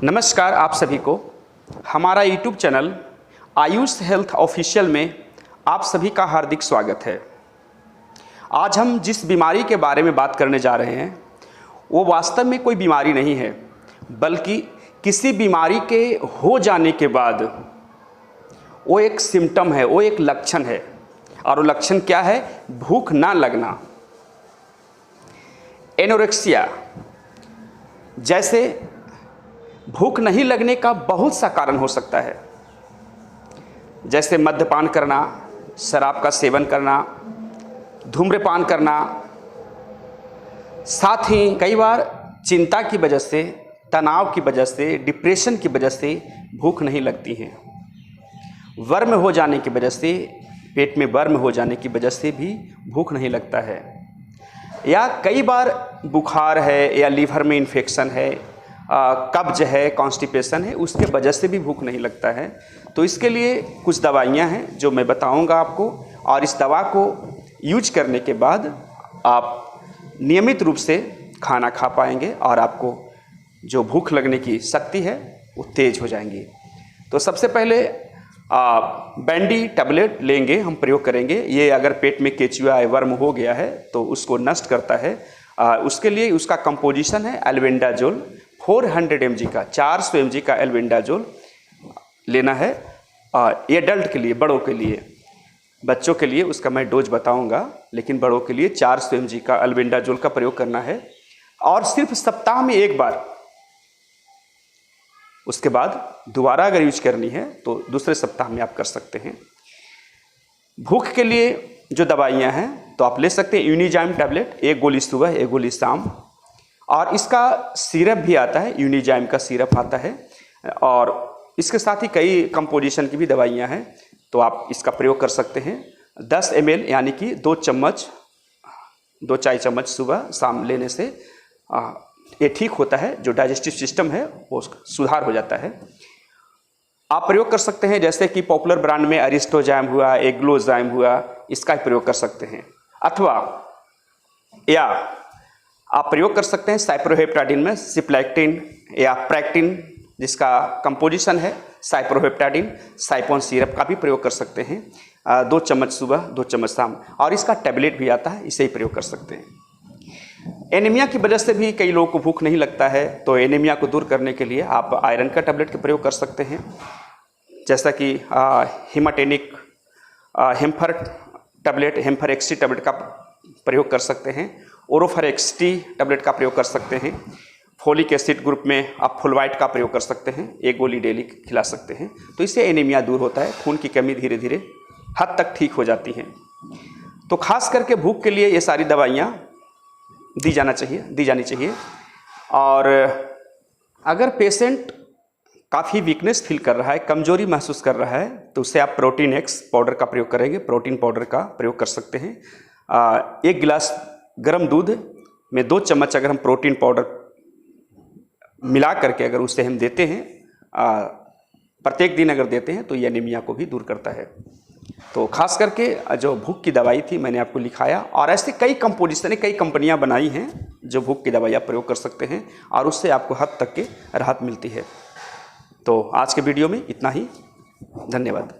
नमस्कार आप सभी को हमारा YouTube channel Ayush health official में आप सभी का हार्दिक स्वागत है। आज हम जिस बीमारी के बारे में बात करने जा रहे हैं वो वास्तव में कोई बीमारी नहीं है, बल्कि किसी बीमारी के हो जाने के बाद वो एक सिम्टम है, वो एक लक्षण है। और वो लक्षण क्या है? भूख ना लगना। एनोरेक्सिया जैसे भूख नहीं लगने का बहुत सा कारण हो सकता है, जैसे मद्यपान करना, शराब का सेवन करना, धूम्रपान करना, साथ ही कई बार चिंता की वजह से, तनाव की वजह से, डिप्रेशन की वजह से भूख नहीं लगती है। वर्म हो जाने की वजह से, पेट में वर्म हो जाने की वजह से भी भूख नहीं लगता है। या कई बार बुखार है या लीवर में इन्फेक्शन है, कब्ज है, कॉन्स्टिपेशन है, उसके वजह से भी भूख नहीं लगता है। तो इसके लिए कुछ दवाइयाँ हैं जो मैं बताऊंगा आपको, और इस दवा को यूज करने के बाद आप नियमित रूप से खाना खा पाएंगे और आपको जो भूख लगने की शक्ति है वो तेज हो जाएंगी। तो सबसे पहले बैंडी टैबलेट लेंगे, हम प्रयोग करेंगे। ये अगर पेट में केचुआ वर्म हो गया है तो उसको नष्ट करता है। उसके लिए उसका कंपोजिशन है एल्बेंडाजोल 400 mg का, 400 mg का एल्बेंडाजोल लेना है। ये एडल्ट के लिए, बड़ों के लिए, बच्चों के लिए उसका मैं डोज बताऊंगा, लेकिन बड़ों के लिए 400 mg का एल्बेंडाजोल का प्रयोग करना है और सिर्फ सप्ताह में एक बार। उसके बाद दोबारा अगर यूज करनी है तो दूसरे सप्ताह में आप कर सकते हैं। भूख के लिए जो दवाइयाँ हैं तो आप ले सकते हैं यूनिजाइम टैबलेट, एक गोली सुबह, एक गोली शाम। और इसका सिरप भी आता है, यूनिजाइम का सिरप आता है। और इसके साथ ही कई कंपोजिशन की भी दवाइयाँ हैं, तो आप इसका प्रयोग कर सकते हैं। 10 ml यानी कि 2 चाय चम्मच सुबह शाम लेने से ये ठीक होता है। जो डाइजेस्टिव सिस्टम है वो सुधार हो जाता है। आप प्रयोग कर सकते हैं जैसे कि पॉपुलर ब्रांड में अरिस्टोजाइम हुआ, एग्लोजाइम हुआ, इसका प्रयोग कर सकते हैं। अथवा या आप प्रयोग कर सकते हैं साइप्रोहेप्टाडिन में सिप्लैक्टिन या प्रैक्टिन, जिसका कंपोजिशन है साइप्रोहेप्टाडिन, साइपोन सिरप का भी प्रयोग कर सकते हैं। 2 चम्मच सुबह, 2 चम्मच शाम। और इसका टैबलेट भी आता है, इसे ही प्रयोग कर सकते हैं। एनीमिया की वजह से भी कई लोगों को भूख नहीं लगता है, तो एनीमिया को दूर करने के लिए आप आयरन का टैबलेट का प्रयोग कर सकते हैं, जैसा कि हिमाटेनिक हेम्फर टैबलेट, हेम्फर एक्सटी टैबलेट का प्रयोग कर सकते हैं। ओरोफर एक्सटी टैबलेट का प्रयोग कर सकते हैं। फोलिक एसिड ग्रुप में आप फुलवाइट का प्रयोग कर सकते हैं, एक गोली डेली खिला सकते हैं। तो इससे एनीमिया दूर होता है, खून की कमी धीरे धीरे हद तक ठीक हो जाती है। तो खास करके भूख के लिए ये सारी दवाइयाँ दी जानी चाहिए। और अगर पेशेंट काफ़ी वीकनेस फील कर रहा है, कमजोरी महसूस कर रहा है, तो उससे आप प्रोटीन एक्स पाउडर का प्रयोग करेंगे, प्रोटीन पाउडर का प्रयोग कर सकते हैं। 1 गिलास गर्म दूध में 2 चम्मच अगर हम प्रोटीन पाउडर मिला करके अगर उसे हम देते हैं, प्रत्येक दिन अगर देते हैं, तो ये एनीमिया को भी दूर करता है। तो खास करके जो भूख की दवाई थी मैंने आपको लिखाया, और ऐसे कई कंपोजिशन, कई कंपनियां बनाई हैं जो भूख की दवाई आप प्रयोग कर सकते हैं और उससे आपको हद तक के राहत मिलती है। तो आज के वीडियो में इतना ही। धन्यवाद।